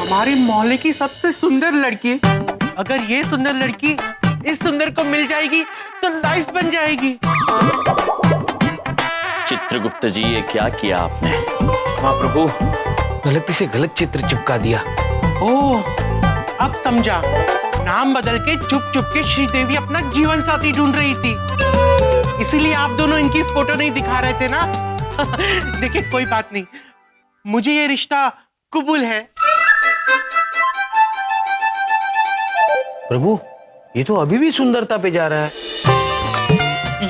हमारे मोहल्ले की सबसे सुंदर लड़की, अगर ये सुंदर लड़की इस सुंदर को मिल जाएगी तो लाइफ बन जाएगी। चित्रगुप्त जी, ये क्या किया आपने? महाप्रभु, गलती से गलत चित्र चिपका दिया। ओह, अब समझा। नाम बदल के चुप चुप के श्रीदेवी अपना जीवन साथी ढूंढ रही थी, इसीलिए आप दोनों इनकी फोटो नहीं दिखा रहे थे ना। देखिए, कोई बात नहीं, मुझे ये रिश्ता कबूल है। प्रभु, ये तो अभी भी सुंदरता पे जा रहा है।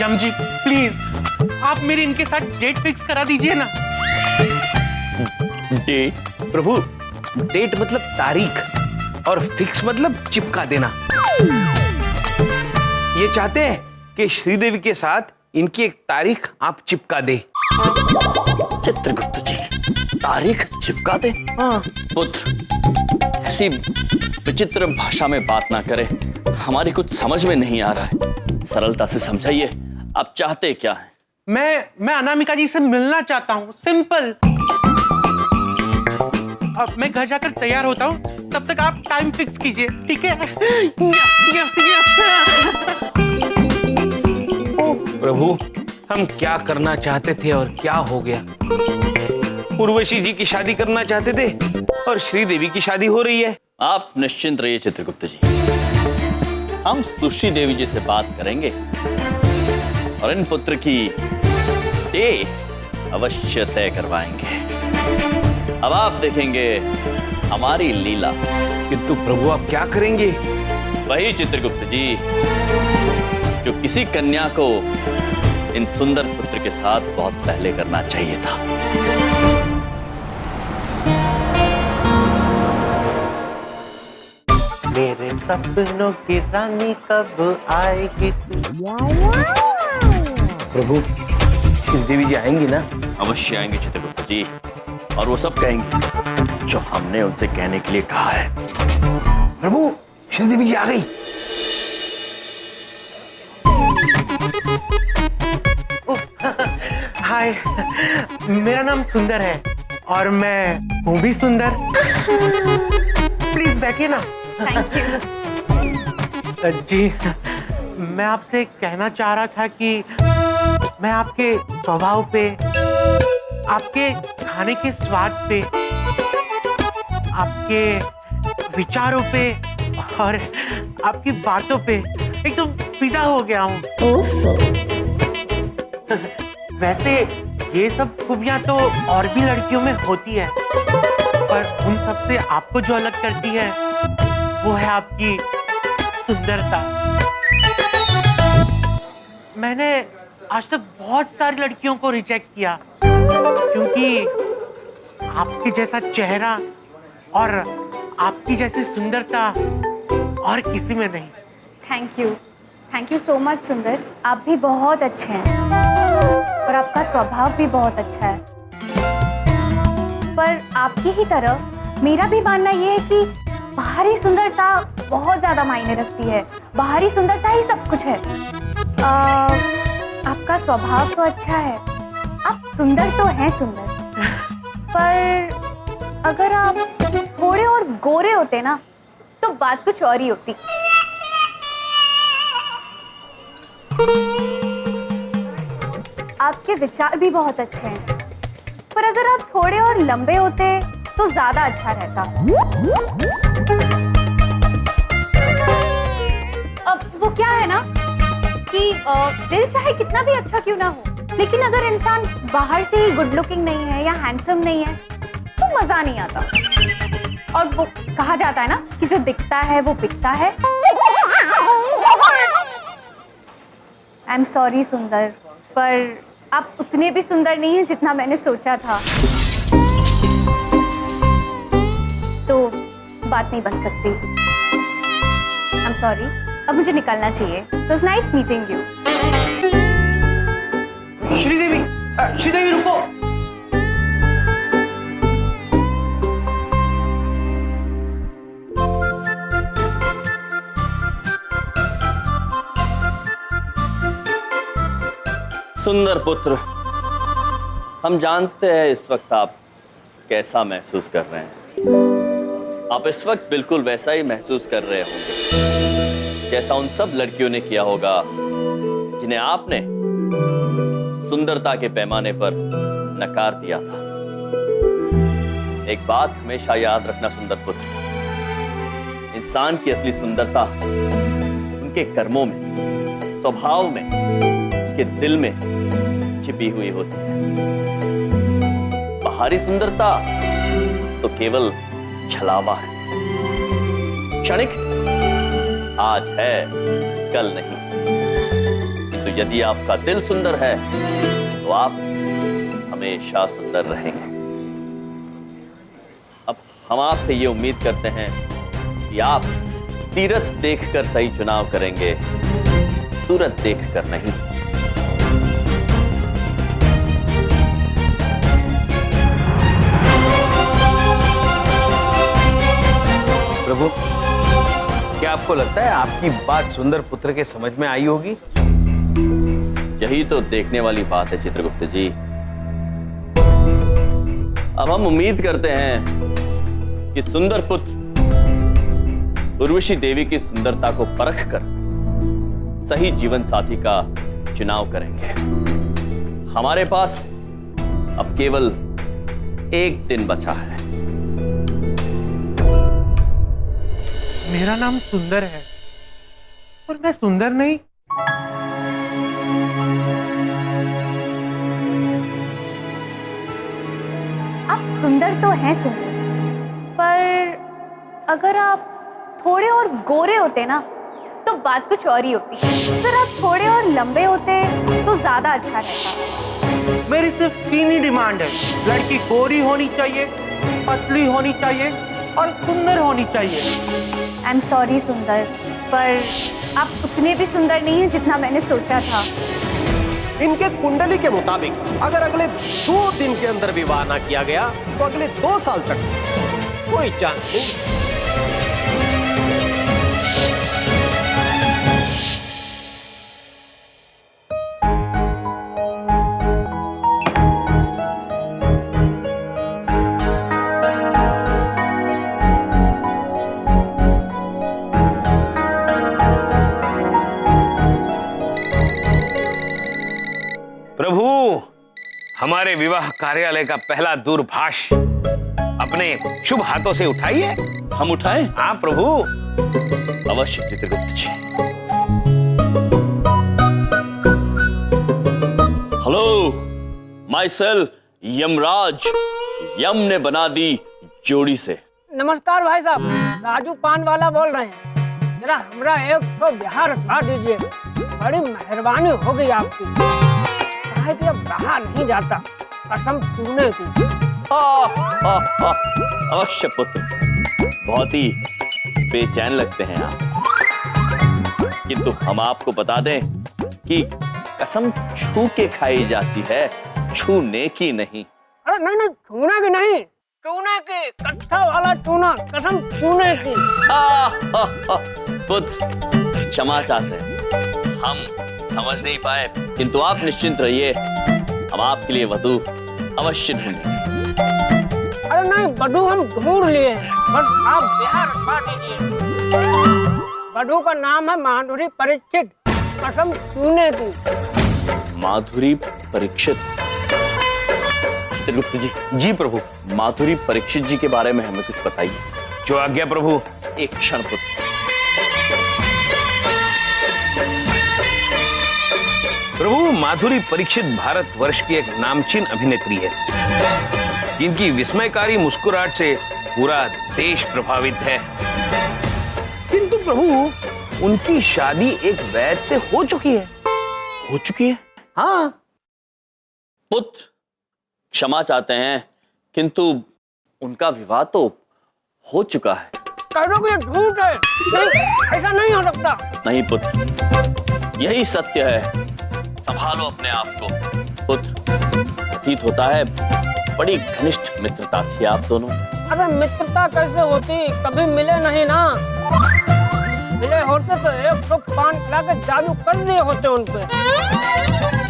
यम जी, प्लीज आप मेरी इनके साथ डेट फिक्स करा दीजिए ना। डेट? प्रभु, डेट मतलब तारीख और फिक्स मतलब चिपका देना। ये चाहते हैं कि श्रीदेवी के साथ इनकी एक तारीख आप चिपका दे। चित्रगुप्त जी, तारीख चिपका दे? हाँ। पुत्र, ऐसी विचित्र भाषा में बात ना करे, हमारी कुछ समझ में नहीं आ रहा है। सरलता से समझाइए, आप चाहते क्या हैं? मैं अनामिका जी से मिलना चाहता हूँ, सिंपल। अब मैं घर जाकर तैयार होता हूँ, तब तक आप टाइम फिक्स कीजिए, ठीक है? Yes, yes. प्रभु, हम क्या करना चाहते थे और क्या हो गया? उर्वशी जी की शादी करना चाहते थे और श्रीदेवी की शादी हो रही है। आप निश्चिंत रहिए चित्रगुप्त जी, हम सुश्री देवी जी से बात करेंगे और इन पुत्र की डेट अवश्य तय करवाएंगे। अब आप देखेंगे हमारी लीला। किंतु प्रभु, आप क्या करेंगे? वही चित्रगुप्त जी जो किसी कन्या को इन सुंदर पुत्र के साथ बहुत पहले करना चाहिए था। मेरे सपनों की रानी कब आएगी? प्रभु, श्रीदेवी जी आएंगी ना? अवश्य आएंगे चित्रगुप्त जी, और वो सब कहेंगे जो हमने उनसे कहने के लिए कहा है। प्रभु, श्रीदेवी जी आ गई। हाय, मेरा नाम सुंदर है और मैं हूँ भी सुंदर। प्लीज बैठिए ना। Thank you. जी, मैं आपसे कहना चाह रहा था कि मैं आपके स्वभाव पे, आपके खाने के स्वाद पे, आपके विचारों पे और आपकी बातों पे एकदम फिदा हो गया हूँ। वैसे ये सब खूबियां तो और भी लड़कियों में होती है, पर उन सब से आपको जो अलग करती है वो है आपकी सुंदरता। मैंने आज तक बहुत सारी लड़कियों को रिजेक्ट किया क्योंकि आपके जैसा चेहरा और आपकी जैसी सुंदरता और किसी में नहीं। थैंक यू सो मच सुंदर, आप भी बहुत अच्छे हैं और आपका स्वभाव भी बहुत अच्छा है। पर आपकी ही तरह मेरा भी मानना ये है कि बाहरी सुंदरता बहुत ज्यादा मायने रखती है। बाहरी सुंदरता ही सब कुछ है। आपका स्वभाव तो अच्छा है, आप सुंदर तो हैं सुंदर, पर अगर आप थोड़े और गोरे होते ना तो बात कुछ और ही होती। आपके विचार भी बहुत अच्छे हैं, पर अगर आप थोड़े और लंबे होते तो ज्यादा अच्छा रहता। अब वो क्या है ना कि दिल चाहे कितना भी अच्छा क्यों ना हो, लेकिन अगर इंसान बाहर से ही गुड लुकिंग नहीं है या हैंडसम नहीं है तो मजा नहीं आता। और वो कहा जाता है ना कि जो दिखता है वो बिकता है। आई एम सॉरी सुंदर, पर आप उतने भी सुंदर नहीं हैं जितना मैंने सोचा था, तो बात नहीं बन सकती। आई एम सॉरी, अब मुझे निकलना चाहिए। It was nice meeting you. Sridevi रुको। सुंदर पुत्र, हम जानते हैं इस वक्त आप कैसा महसूस कर रहे हैं। आप इस वक्त बिल्कुल वैसा ही महसूस कर रहे होंगे जैसा उन सब लड़कियों ने किया होगा जिन्हें आपने सुंदरता के पैमाने पर नकार दिया था। एक बात हमेशा याद रखना सुंदर पुत्र, इंसान की असली सुंदरता उनके कर्मों में, स्वभाव में, उसके दिल में छिपी हुई होती है। बाहरी सुंदरता तो केवल छलावा है, क्षणिक, आज है कल नहीं। तो यदि आपका दिल सुंदर है तो आप हमेशा सुंदर रहेंगे। अब हम आपसे ये उम्मीद करते हैं कि आप सीरत देखकर सही चुनाव करेंगे, सूरत देखकर नहीं। प्रभु, क्या आपको लगता है आपकी बात सुंदर पुत्र के समझ में आई होगी? यही तो देखने वाली बात है चित्रगुप्त जी। अब हम उम्मीद करते हैं कि सुंदर पुत्र उर्वशी देवी की सुंदरता को परखकर सही जीवन साथी का चुनाव करेंगे। हमारे पास अब केवल एक दिन बचा है। मेरा नाम सुंदर है और मैं सुंदर नहीं। आप सुंदर तो हैं सुंदर, पर अगर आप थोड़े और गोरे होते ना तो बात कुछ और ही होती। अगर आप थोड़े और लंबे होते तो ज्यादा अच्छा रहता। मेरी सिर्फ 3 ही डिमांड है, लड़की गोरी होनी चाहिए, पतली होनी चाहिए और सुंदर होनी चाहिए। आई एम सॉरी सुंदर, पर आप उतने भी सुंदर नहीं हैं जितना मैंने सोचा था। इनके कुंडली के मुताबिक अगर अगले 2 दिन के अंदर विवाह ना किया गया तो अगले 2 साल तक कोई चांस नहीं। प्रभु, हमारे विवाह कार्यालय का पहला दूरभाष अपने शुभ हाथों से उठाइए। हम उठाएं? हाँ प्रभु। अवश्य Chitragupta ji. Hello, myself Yamraj. Yam ने बना दी जोड़ी से। नमस्कार भाई साहब, राजू पान वाला बोल रहे हैं। जरा हमरा एक तो बिहार रखवा दीजिए, बड़ी मेहरबानी होगी आपकी। कि अब रहा नहीं जाता, कसम छूने की। अवश्य पुत्र, बहुत ही बेचैन लगते हैं आप, किंतु हम आपको बता दें कि कसम छू के खाई जाती है, छूने की नहीं। अरे नहीं नहीं, छूने की नहीं, चूने की, कट्ठा वाला चूना, कसम छूने की। पुत्र क्षमा चाहते हैं, हम समझ नहीं पाए, किंतु आप निश्चिंत रहिए, हम आपके लिए वधू अवश्य ढूंढेंगे। अरे नहीं, वधू हम ढूंढ लिए, बस आप बिहार रखवा दीजिए। वधू का नाम है माधुरी परीक्षित, कसम छूने की। माधुरी परीक्षित? चित्रगुप्त जी। जी प्रभु। माधुरी परीक्षित जी के बारे में हमें कुछ बताइए। जो आज्ञा प्रभु। एक क्षण पुत्र। प्रभु, माधुरी परीक्षित भारतवर्ष की एक नामचीन अभिनेत्री है, जिनकी विस्मयकारी मुस्कुराहट से पूरा देश प्रभावित है। किंतु प्रभु, उनकी शादी एक वैद्य से हो चुकी है। हो चुकी है? हाँ। पुत्र क्षमा चाहते हैं, किंतु उनका विवाह तो हो चुका है। कह दो कि ये झूठ है। नहीं, ऐसा नहीं हो सकता। नहीं पुत्र, यही सत्य है। संभालो अपने आप को पुत्र। प्रतीत होता है बड़ी घनिष्ठ मित्रता थी आप दोनों। अरे मित्रता कैसे होती, कभी मिले नहीं ना। मिले होते तो 100 पान खिला के जादू कर दिए होते उनपे।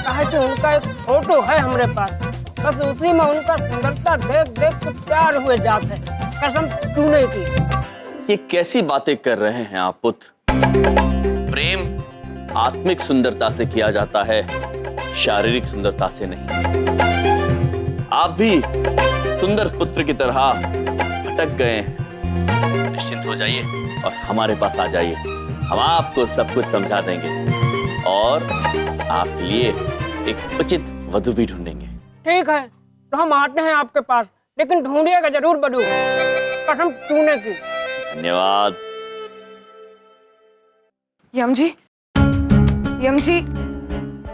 कहे कि उनका एक फोटो है हमारे पास, बस उसी में उनका सुंदरता देख देख के प्यार हुए जाते। कसम तूने की। ये कैसी बातें कर रहे हैं आप पुत्र? प्रेम आत्मिक सुंदरता से किया जाता है, शारीरिक सुंदरता से नहीं। आप भी सुंदर पुत्र की तरह भटक गए हैं। निश्चिंत हो जाइए और हमारे पास आ जाइए, हम आपको सब कुछ समझा देंगे और आपके लिए एक उचित वधु भी ढूंढेंगे। ठीक है, तो हम आते हैं आपके पास, लेकिन ढूंढिएगा जरूर बधू, कसम तूने की। धन्यवाद। यम जी,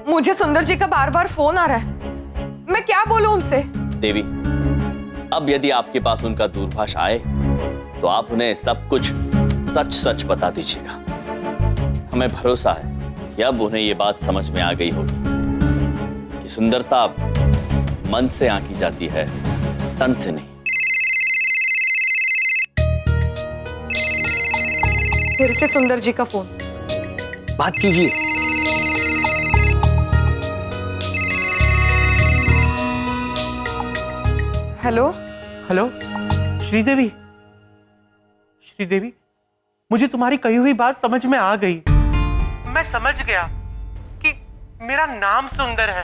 मुझे सुंदर जी का बार बार फोन आ रहा है, मैं क्या बोलूं उनसे? देवी, अब यदि आपके पास उनका दूरभाष आए तो आप उन्हें सब कुछ सच सच बता दीजिएगा। हमें भरोसा है कि अब उन्हें ये बात समझ में आ गई होगी कि सुंदरता मन से आंकी जाती है, तन से नहीं। फिर से सुंदर जी का फोन। बात कीजिए। हेलो हेलो श्रीदेवी, श्रीदेवी, मुझे तुम्हारी कही हुई बात समझ में आ गई। मैं समझ गया कि मेरा नाम सुंदर है,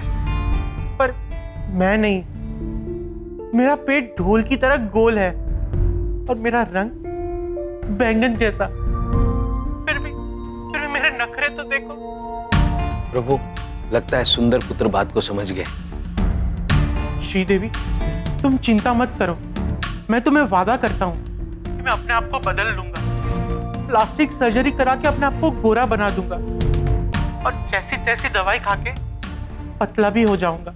पर मैं नहीं। मेरा पेट ढोल की तरह गोल है और मेरा रंग बैंगन जैसा। फिर भी मेरे नखरे तो देखो। प्रभु, लगता है सुंदर पुत्र बात को समझ गए। श्रीदेवी, तुम चिंता मत करो, मैं तुम्हें वादा करता हूँ कि मैं अपने आप को बदल लूंगा, प्लास्टिक सर्जरी करा के अपने आप को गोरा बना दूंगा और जैसी तैसी दवाई खा के पतला भी हो जाऊंगा।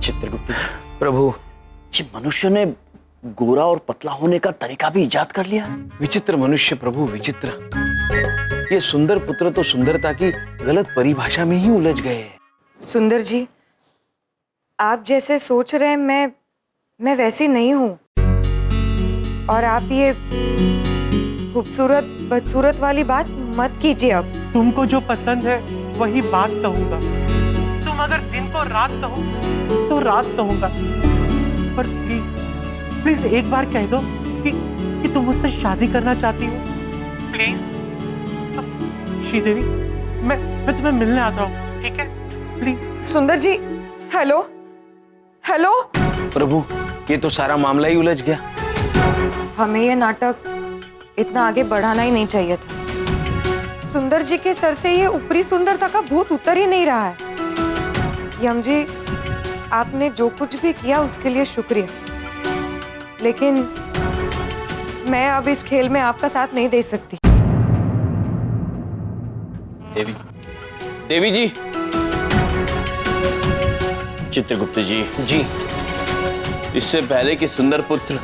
चित्रगुप्त जी, प्रभु, ये मनुष्य ने गोरा और पतला होने का तरीका भी इजाद कर लिया। विचित्र मनुष्य प्रभु, विचित्र। ये सुंदर पुत्र तो सुंदरता की गलत परिभाषा में ही उलझ गए। सुंदर जी, आप जैसे सोच रहे हैं मैं वैसी नहीं हूं, और आप ये खूबसूरत बदसूरत वाली बात मत कीजिए। अब तुमको जो पसंद है वही बात कहूंगा। तुम अगर दिन को रात कहो तो रात कहूंगा, पर प्लीज एक बार कह दो कि तुम मुझसे शादी करना चाहती हो। प्लीज श्रीदेवी, मैं तुम्हें मिलने आता हूँ, ठीक है? प्लीज। सुंदर जी, हेलो हेलो। प्रभु, ये तो सारा मामला ही उलझ गया। हमें ये नाटक इतना आगे बढ़ाना ही नहीं चाहिए था। सुंदर जी के सर से ये ऊपरी सुंदरता का भूत उतर ही नहीं रहा है। यम जी, आपने जो कुछ भी किया उसके लिए शुक्रिया, लेकिन मैं अब इस खेल में आपका साथ नहीं दे सकती। देवी जी, चित्रगुप्त जी, इससे पहले कि सुंदर पुत्र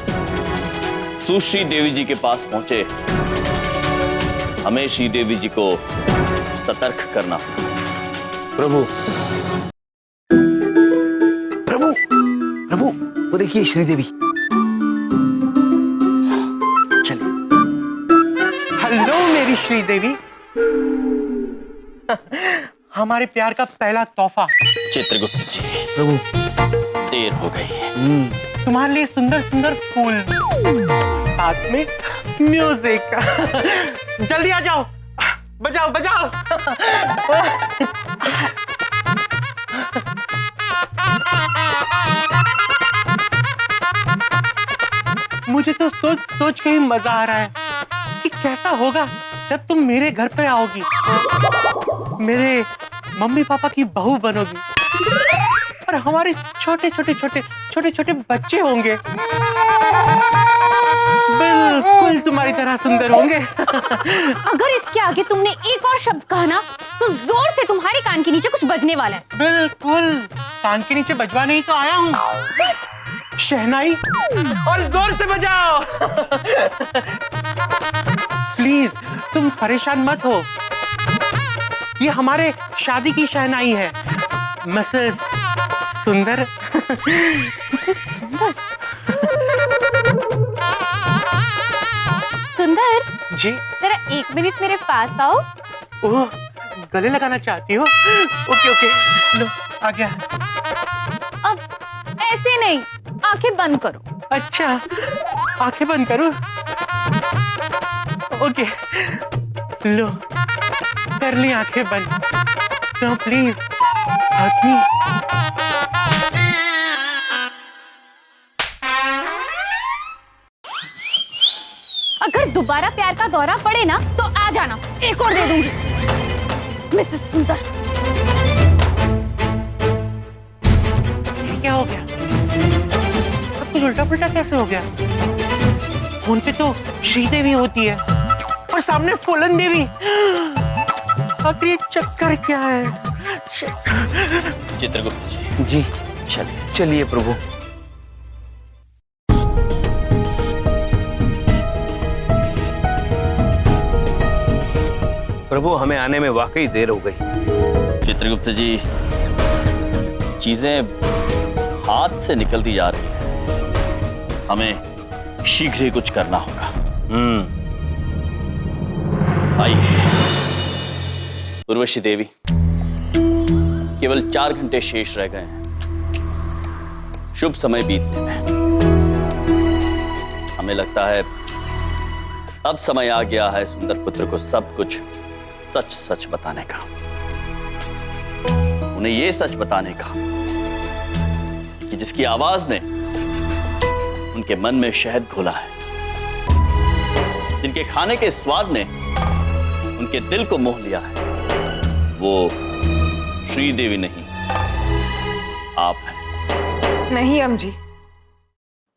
सुश्री देवी जी के पास पहुंचे, हमें श्री देवी जी को सतर्क करना होगा। प्रभु, प्रभु, प्रभु, वो देखिए श्रीदेवी। चलिए। हेलो मेरी श्रीदेवी, हमारे प्यार का पहला तोहफा। चित्रगुप्त जी, प्रभु, देर हो गई। तुम्हारे लिए सुंदर सुंदर फूल, साथ में म्यूजिक। जल्दी आ जाओ, बजाओ बजाओ। मुझे तो सोच सोच के ही मजा आ रहा है कि कैसा होगा जब तुम मेरे घर पे आओगी, मेरे मम्मी पापा की बहू बनोगी और हमारे छोटे छोटे बच्चे होंगे, बिल्कुल तुम्हारी तरह सुंदर होंगे। अगर इसके आगे तुमने एक और शब्द कहा ना तो जोर से तुम्हारे कान के नीचे कुछ बजने वाला है। बिल्कुल, कान के नीचे बजवाने ही तो आया हूँ। शहनाई, और जोर से बजाओ। प्लीज तुम परेशान मत हो, ये हमारे शादी की शहनाई है, मिसेस सुंदर। सुंदर सुंदर जी, जरा 1 मिनट मेरे पास आओ। ओह, गले लगाना चाहती हो? ओके ओके, लो आ गया। अब ऐसे नहीं, आंखें बंद करो। अच्छा, आंखें बंद करूं? ओके, लो कर ली आंखें बंद। नो प्लीज आदमी। अगर दोबारा प्यार का दौरा पड़े ना तो आ जाना, एक और दे दूंगी। मिसेस सुंदर। ये क्या हो गया? सब कुछ उल्टा पुल्टा कैसे हो गया? फोन पे तो श्रीदेवी होती है और सामने फूलन देवी। आखिर ये चक्कर क्या है? चित्रगुप्त जी, जी चलिए। चलिए प्रभु। प्रभु हमें आने में वाकई देर हो गई। चित्रगुप्त जी, चीजें हाथ से निकलती जा रही हैं। हमें शीघ्र ही कुछ करना होगा। आइए। उर्वशी देवी, केवल 4 घंटे शेष रह गए हैं शुभ समय बीतने में। हमें लगता है अब समय आ गया है सुंदर पुत्र को सब कुछ सच सच बताने का। उन्हें यह सच बताने का कि जिसकी आवाज ने उनके मन में शहद घोला है, जिनके खाने के स्वाद ने उनके दिल को मोह लिया है, वो श्रीदेवी नहीं, आप हैं। नहीं अम्जी,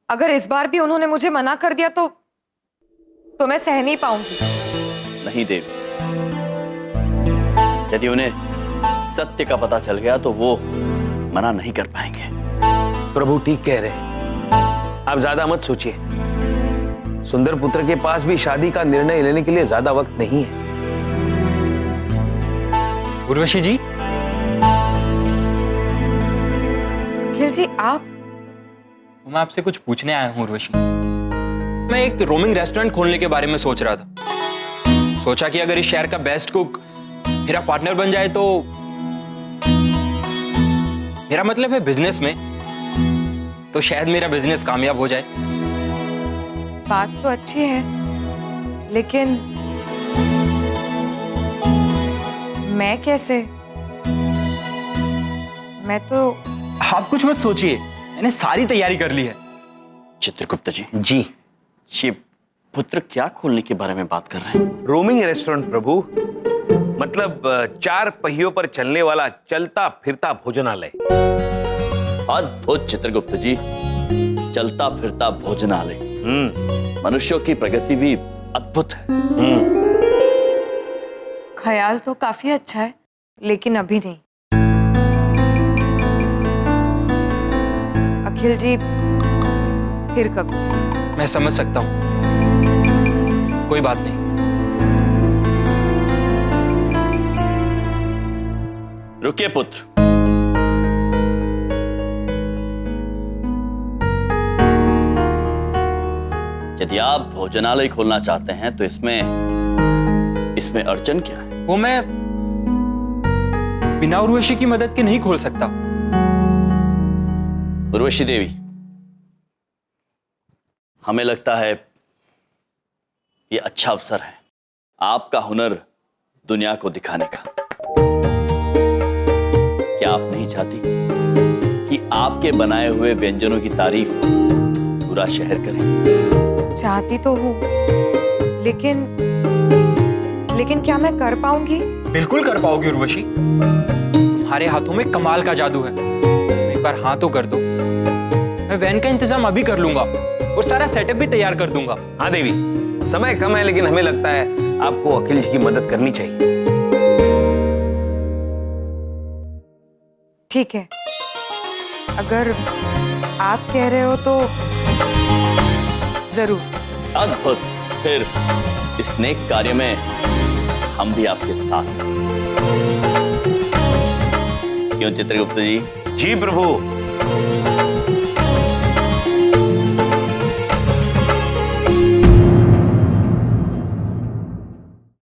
अगर इस बार भी उन्होंने मुझे मना कर दिया तो मैं सह नहीं पाऊंगी। नहीं देवी, यदि उन्हें सत्य का पता चल गया तो वो मना नहीं कर पाएंगे। प्रभु ठीक कह रहे, आप ज्यादा मत सोचिए। सुंदर पुत्र के पास भी शादी का निर्णय लेने के लिए ज्यादा वक्त नहीं है। उर्वशी जी। अखिल जी आप? मैं आपसे कुछ पूछने आया हूँ उर्वशी। मैं एक रोमिंग रेस्टोरेंट खोलने के बारे में सोच रहा था। सोचा कि अगर इस शहर का बेस्ट कुक मेरा पार्टनर बन जाए तो, मेरा मतलब है बिजनेस में, तो शायद मेरा बिजनेस कामयाब हो जाए। बात तो अच्छी है, लेकिन मैं कैसे? मैं तो... आप कुछ मत सोचिए, मैंने सारी तैयारी कर ली है। चित्रगुप्त जी, जी ये पुत्र क्या खोलने के बारे में बात कर रहे हैं? रोमिंग रेस्टोरेंट प्रभु, मतलब 4 पहियों पर चलने वाला चलता फिरता भोजनालय। अद्भुत चित्रगुप्त जी, चलता फिरता भोजनालय। मनुष्यों की प्रगति भी अद्भुत है। ख्याल तो काफी अच्छा है, लेकिन अभी नहीं। अखिल जी, फिर कभी। मैं समझ सकता हूं, कोई बात नहीं। रुकिए पुत्र। यदि आप भोजनालय खोलना चाहते हैं तो इसमें अड़चन क्या है? वो मैं बिना उर्वशी की मदद के नहीं खोल सकता। उर्वशी देवी, हमें लगता है ये अच्छा अवसर है आपका हुनर दुनिया को दिखाने का। क्या आप नहीं चाहती कि आपके बनाए हुए व्यंजनों की तारीफ पूरा शहर करे? चाहती तो हूँ, लेकिन क्या मैं कर पाऊंगी? बिल्कुल कर पाओगी उर्वशी, तुम्हारे हाथों में कमाल का जादू है। एक बार हाँ तो कर दो, मैं वैन का इंतजाम अभी कर लूंगा और सारा सेटअप भी तैयार कर दूंगा। हाँ देवी, समय कम है, लेकिन हमें लगता है आपको अखिल जी की मदद करनी चाहिए। ठीक है, अगर आप कह रहे हो तो जरूर। अद्भुत, फिर इस नेक कार्य में हम भी आपके साथ हैं। क्यों चित्रगुप्त जी? जी प्रभु।